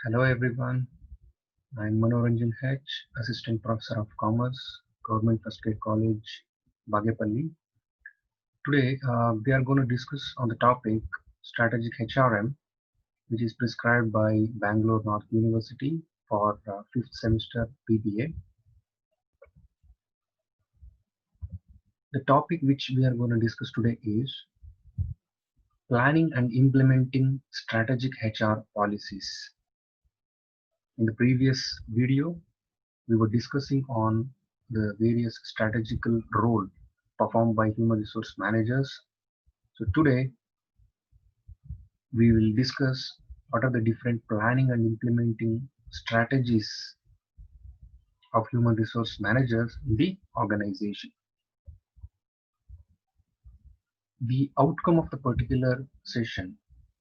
Hello everyone, I'm Manoranjan H, Assistant Professor of Commerce, Government First Grade College, Bagepalli. Today we are going to discuss on the topic Strategic HRM, which is prescribed by Bangalore North University for 5th semester BBA. The topic which we are going to discuss today is planning and implementing strategic HR policies. In the previous video, we were discussing on the various strategical role performed by human resource managers. So today we will discuss what are the different planning and implementing strategies of human resource managers in the organization. The outcome of the particular session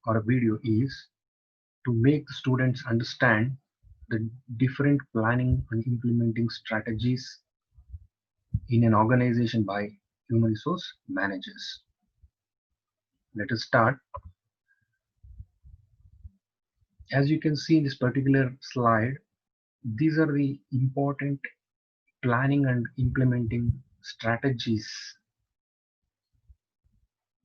or a video is to make the students understand the different planning and implementing strategies in an organization by human resource managers. Let us start. As you can see in this particular slide, these are the important planning and implementing strategies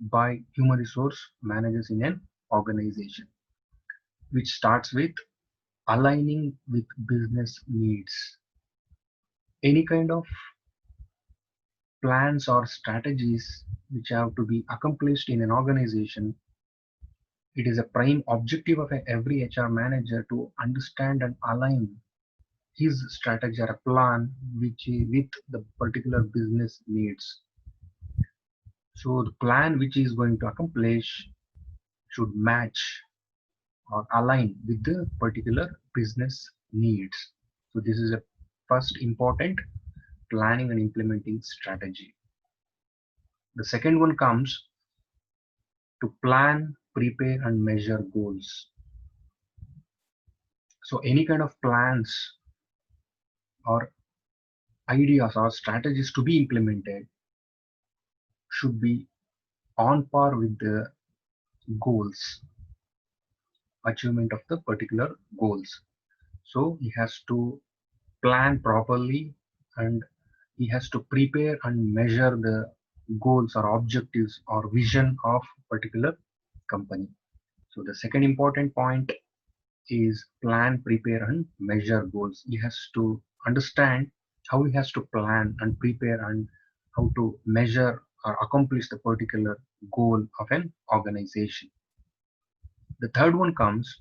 by human resource managers in an organization, which starts with aligning with business needs. Any kind of plans or strategies which have to be accomplished in an organization, it is a prime objective of every HR manager to understand and align his strategy or a plan with the particular business needs. So the plan which is going to accomplish should match or align with the particular business needs. So this is a first important planning and implementing strategy. The second one comes to plan, prepare and measure goals. So any kind of plans or ideas or strategies to be implemented should be on par with the goals, achievement of the particular goals. So he has to plan properly and he has to prepare and measure the goals or objectives or vision of particular company. So the second important point is plan, prepare and measure goals. He has to understand how he has to plan and prepare and how to measure or accomplish the particular goal of an organization. The third one comes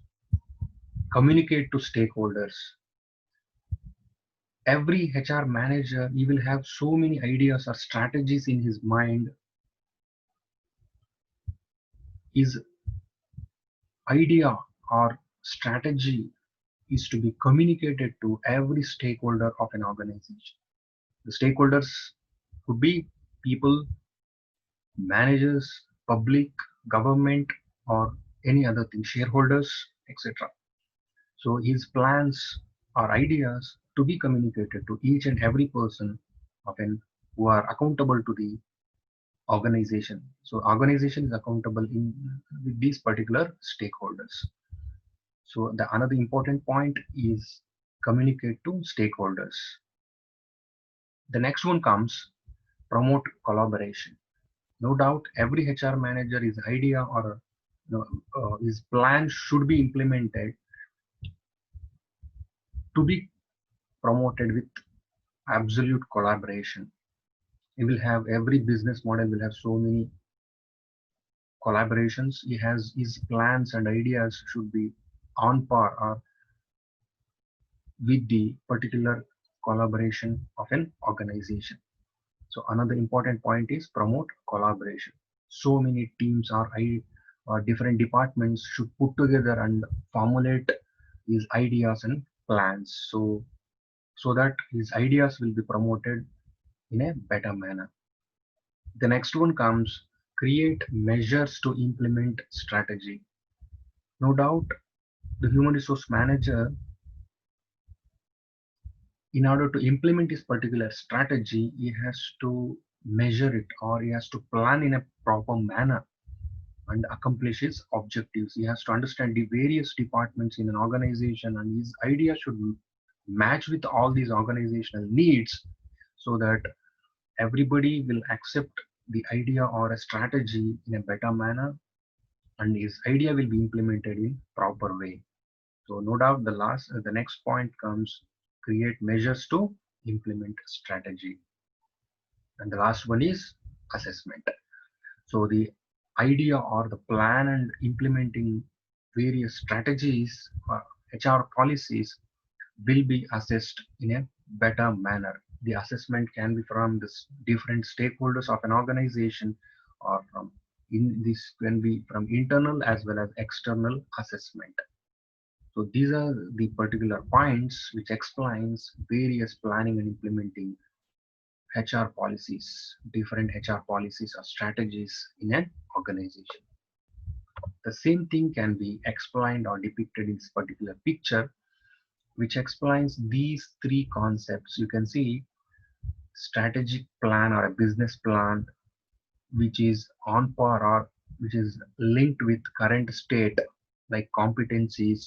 communicate to stakeholders. Every HR manager, he will have so many ideas or strategies in his mind. His idea or strategy is to be communicated to every stakeholder of an organization. The stakeholders could be people, managers, public, government, or any other thing, shareholders, etc. So his plans or ideas to be communicated to each and every person of an who are accountable to the organization. So organization is accountable in with these particular stakeholders. So the another important point is communicate to stakeholders. The next one comes promote collaboration. No doubt every HR manager his idea or his plan should be implemented to be promoted with absolute collaboration. He will have every business model will have so many collaborations. He has his plans and ideas should be on par or with the particular collaboration of an organization. So another important point is promote collaboration. So many teams or different departments should put together and formulate these ideas and plans. So that his ideas will be promoted in a better manner. The next one comes create measures to implement strategy. No doubt the human resource manager, in order to implement this particular strategy, he has to measure it or he has to plan in a proper manner. and accomplish his objectives. He has to understand the various departments in an organization, and his idea should match with all these organizational needs so that everybody will accept the idea or a strategy in a better manner, and his idea will be implemented in proper way. So no doubt the next point comes create measures to implement strategy. And the last one is assessment. So the idea or the plan and implementing various strategies or HR policies will be assessed in a better manner. The assessment can be from the different stakeholders of an organization, or from this can be from internal as well as external assessment. So these are the particular points which explains various planning and implementing HR policies, different HR policies or strategies in an organization. The same thing can be explained or depicted in this particular picture, which explains these three concepts. You can see strategic plan or a business plan, which is on par or which is linked with current state, like competencies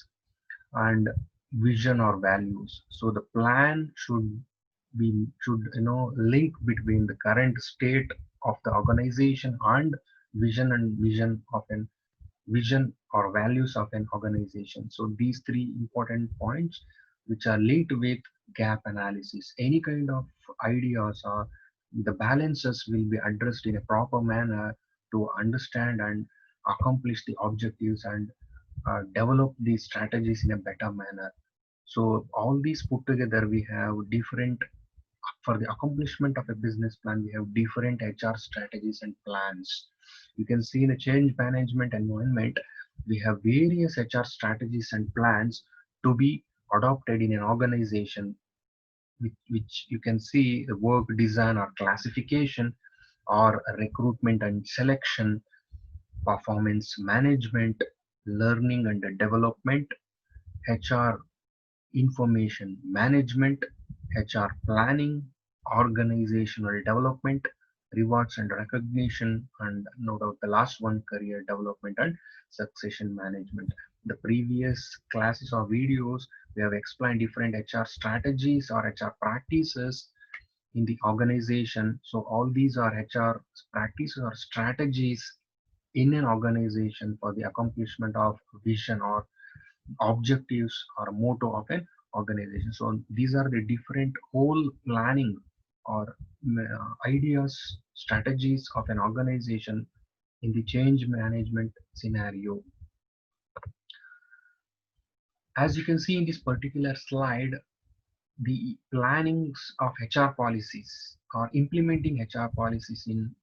and vision or values. So the plan should link between the current state of the organization and vision of an vision or values of an organization. So these three important points which are linked with gap analysis. Any kind of ideas or the balances will be addressed in a proper manner to understand and accomplish the objectives and develop these strategies in a better manner. So all these put together, we have different for the accomplishment of a business plan. We have different HR strategies and plans. You can see in the change management environment, we have various HR strategies and plans to be adopted in an organization, which you can see the work design or classification or recruitment and selection, performance management, learning and development, HR information management, HR planning, organizational development, rewards and recognition, and no doubt the last one, career development and succession management. The previous classes or videos, we have explained different HR strategies or HR practices in the organization. So all these are HR practices or strategies in an organization for the accomplishment of vision or objectives or motto of an organization. So these are the different whole planning or ideas, strategies of an organization in the change management scenario. As you can see in this particular slide, the plannings of HR policies or implementing HR policies in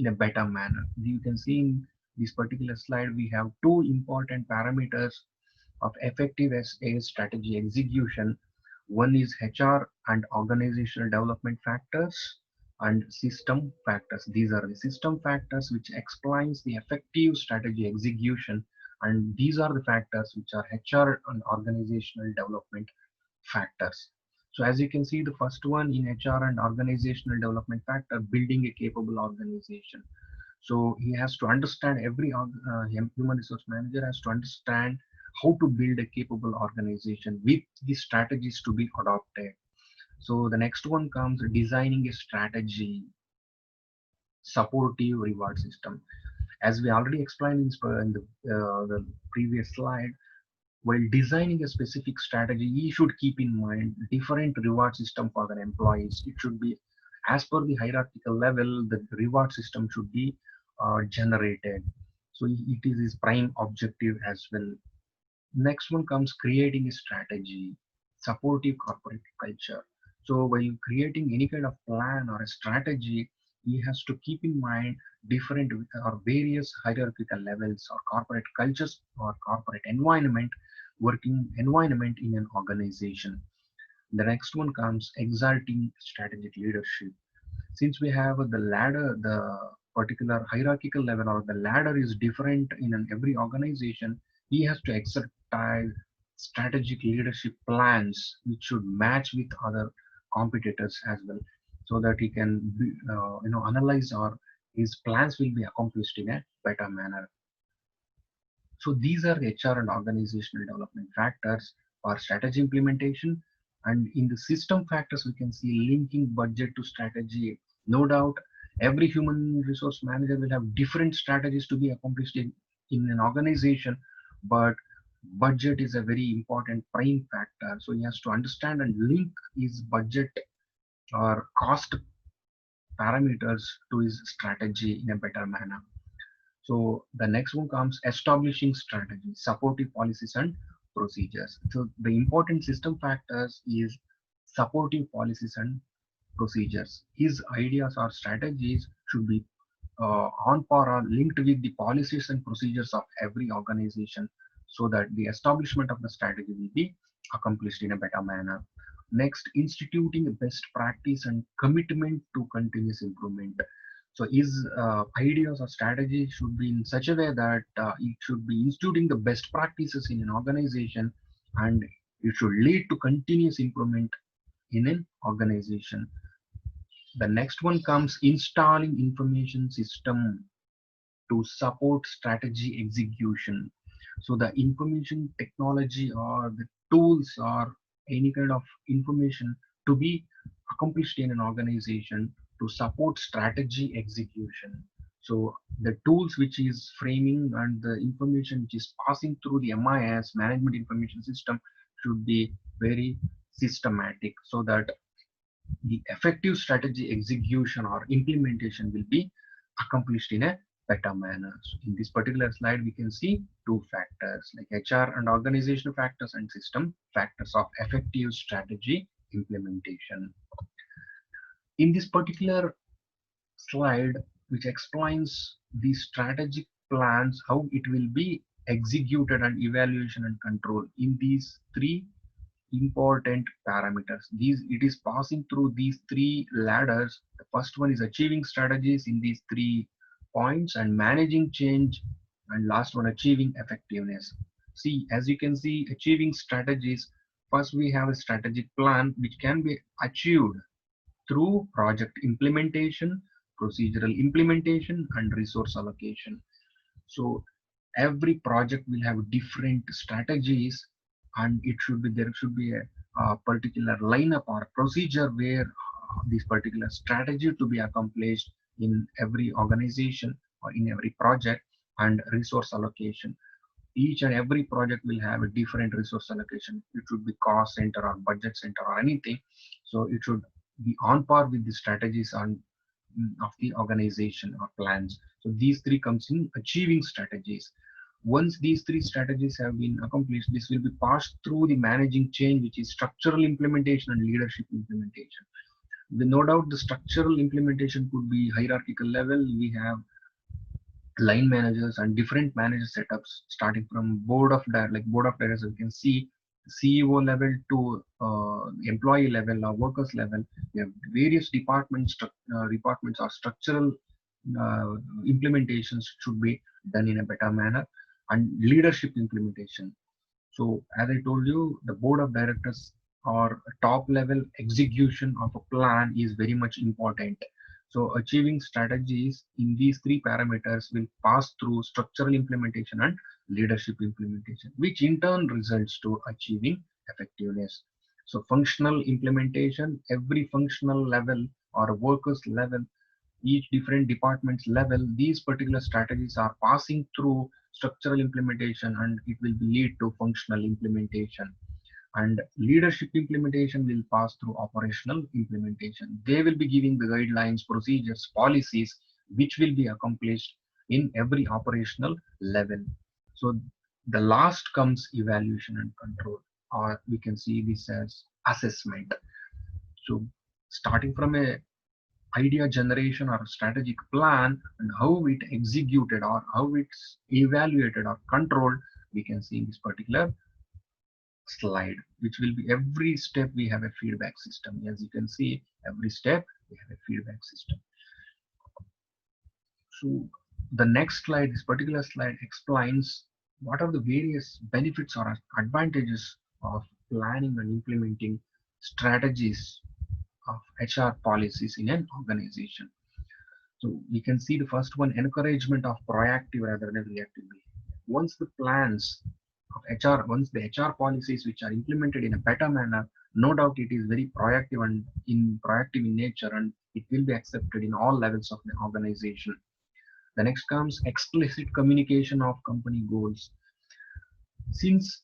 a better manner. You can see in this particular slide, we have two important parameters of effective SA strategy execution. One is HR and organizational development factors and system factors. These are the system factors which explains the effective strategy execution, and these are the factors which are HR and organizational development factors. So as you can see, the first one in HR and organizational development factor, building a capable organization. So he has to understand human resource manager has to understand how to build a capable organization with the strategies to be adopted. So the next one comes designing a strategy, supportive reward system. As we already explained in the previous slide, while designing a specific strategy, you should keep in mind different reward system for the employees. It should be as per the hierarchical level, the reward system should be generated. So it is his prime objective as well. Next one comes creating a strategy, supportive corporate culture. So while creating any kind of plan or a strategy, he has to keep in mind different or various hierarchical levels or corporate cultures or corporate environment, working environment in an organization. The next one comes exalting strategic leadership. Since we have the ladder, the particular hierarchical level or the ladder is different in every organization, he has to exercise strategic leadership plans which should match with other competitors as well, so that he can analyze or his plans will be accomplished in a better manner. So these are HR and organizational development factors for strategy implementation. And in the system factors, we can see linking budget to strategy. No doubt, every human resource manager will have different strategies to be accomplished in an organization, but budget is a very important prime factor. So he has to understand and link his budget or cost parameters to his strategy in a better manner. So the next one comes establishing strategies, supportive policies and procedures. So the important system factors is supportive policies and procedures. His ideas or strategies should be on par or linked with the policies and procedures of every organization so that the establishment of the strategy will be accomplished in a better manner. Next, instituting a best practice and commitment to continuous improvement. So his ideas or strategy should be in such a way that it should be instituting the best practices in an organization, and it should lead to continuous improvement in an organization. The next one comes installing information system to support strategy execution. So the information technology or the tools or any kind of information to be accomplished in an organization to support strategy execution. So the tools which is framing and the information which is passing through the MIS management information system should be very systematic so that the effective strategy execution or implementation will be accomplished in a better manner. So in this particular slide, we can see two factors like HR and organizational factors and system factors of effective strategy implementation. In this particular slide, which explains the strategic plans, how it will be executed and evaluation and control in these three important parameters. These it is passing through these three ladders. The first one is achieving strategies in these 3 points and managing change, and last one achieving effectiveness. See, as you can see, achieving strategies, first we have a strategic plan which can be achieved through project implementation, procedural implementation, and resource allocation. So every project will have different strategies, and it should be there should be a particular lineup or procedure where this particular strategy to be accomplished in every organization or in every project. And resource allocation, each and every project will have a different resource allocation. It should be cost center or budget center or anything, so it should be on par with the strategies on of the organization or plans. So these three comes in achieving strategies. Once these three strategies have been accomplished, this will be passed through the managing change, which is structural implementation and leadership implementation. No doubt the structural implementation could be hierarchical level. We have line managers and different manager setups starting from board of directors. You can see CEO level to employee level or workers level. We have various departments or structural uh, implementations should be done in a better manner, and leadership implementation. So as I told you, the board of directors or top level execution of a plan is very much important. So achieving strategies in these three parameters will pass through structural implementation and leadership implementation, which in turn results to achieving effectiveness. So functional implementation, every functional level or workers level, each different departments level, these particular strategies are passing through structural implementation and it will lead to functional implementation. And leadership implementation will pass through operational implementation. They will be giving the guidelines, procedures, policies, which will be accomplished in every operational level. So the last comes evaluation and control, or we can see this as assessment. So starting from a idea generation or strategic plan and how it executed or how it's evaluated or controlled, we can see in this particular slide, which will be every step we have a feedback system. As you can see, every step we have a feedback system. So the next slide, this particular slide explains what are the various benefits or advantages of planning and implementing strategies of HR policies in an organization. So we can see the first one, encouragement of proactive rather than reactive behavior. Once the plans of HR, once the HR policies which are implemented in a better manner, no doubt it is very proactive and in proactive in nature, and it will be accepted in all levels of the organization. The next comes explicit communication of company goals. Since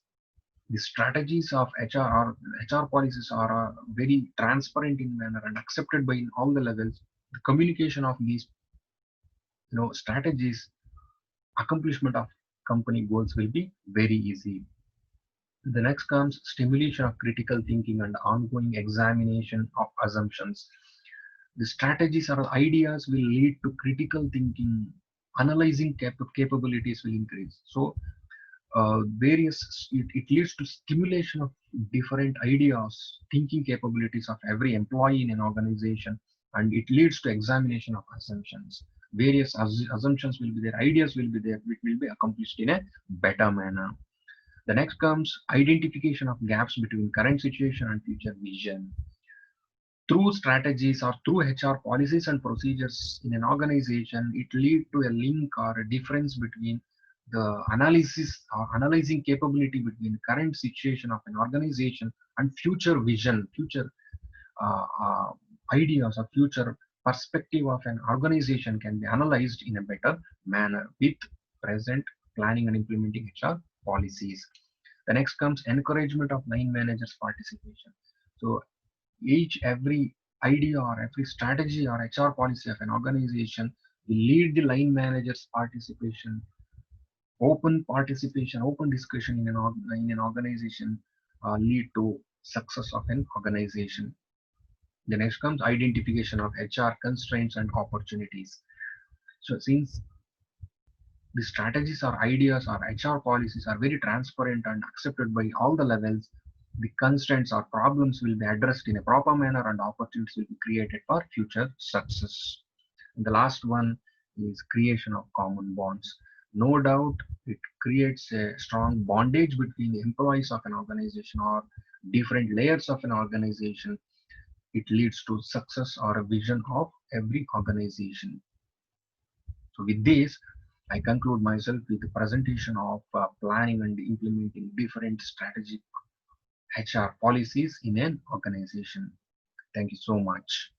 the strategies of HR policies are very transparent in manner and accepted by in all the levels, the communication of these strategies, accomplishment of company goals will be very easy. The next comes stimulation of critical thinking and ongoing examination of assumptions. The strategies or ideas will lead to critical thinking, analyzing capabilities will increase. So it leads to stimulation of different ideas, thinking capabilities of every employee in an organization, and it leads to examination of assumptions. Various assumptions will be there, ideas will be there, which will be accomplished in a better manner. The next comes identification of gaps between current situation and future vision. Through strategies or through HR policies and procedures in an organization, it lead to a link or a difference between the analysis or analyzing capability between current situation of an organization and future vision, future uh, uh, ideas or future perspective of an organization can be analyzed in a better manner with present planning and implementing HR policies. The next comes encouragement of line managers participation. So every idea or every strategy or HR policy of an organization will lead the line managers participation, open discussion in an organization lead to success of an organization. The next comes identification of HR constraints and opportunities. So since the strategies or ideas or HR policies are very transparent and accepted by all the levels, the constraints or problems will be addressed in a proper manner and opportunities will be created for future success. And the last one is creation of common bonds. No doubt it creates a strong bondage between the employees of an organization or different layers of an organization. It leads to success or a vision of every organization. So with this, I conclude myself with the presentation of planning and implementing different strategic HR policies in an organization. Thank you so much.